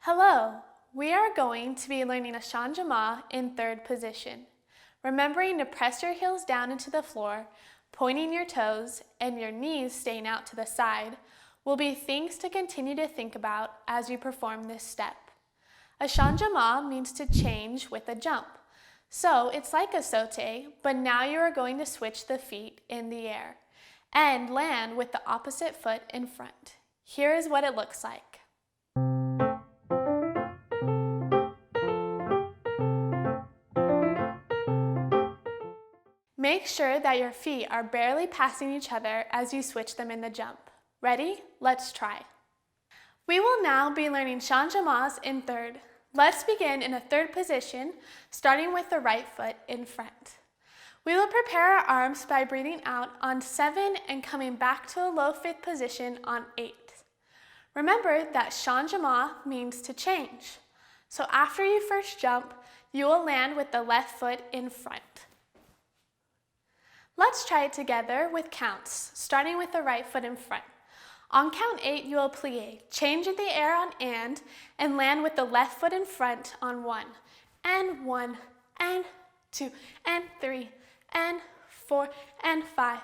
Hello! We are going to be learning a Changements in third position. Remembering to press your heels down into the floor, pointing your toes, and your knees staying out to the side will be things to continue to think about as you perform this step. A Changements means to change with a jump. So it's like a sauté, but now you are going to switch the feet in the air and land with the opposite foot in front. Here is what it looks like. Make sure that your feet are barely passing each other as you switch them in the jump. Ready? Let's try. We will now be learning Changements in third. Let's begin in a third position, starting with the right foot in front. We will prepare our arms by breathing out on 7 and coming back to a low fifth position on 8. Remember that Changements means to change. So after you first jump, you will land with the left foot in front. Let's try it together with counts, starting with the right foot in front. On count 8, you will plie, change in the air on and land with the left foot in front on 1, and 2, and 3, and 4, and 5,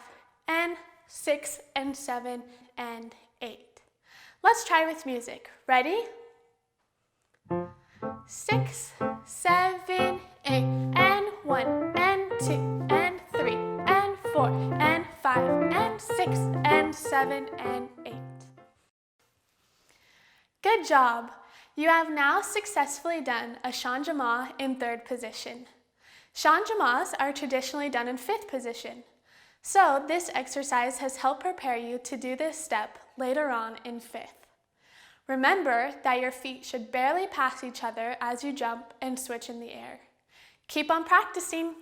and 6, and 7, and 8. Let's try with music. Ready? 6, 7, 8, and 1, and 2, and 3, and 4, and 5, and 6, and 7, and 8. Good job! You have now successfully done a Changements in third position. Changements are traditionally done in fifth position. So this exercise has helped prepare you to do this step later on in fifth. Remember that your feet should barely pass each other as you jump and switch in the air. Keep on practicing!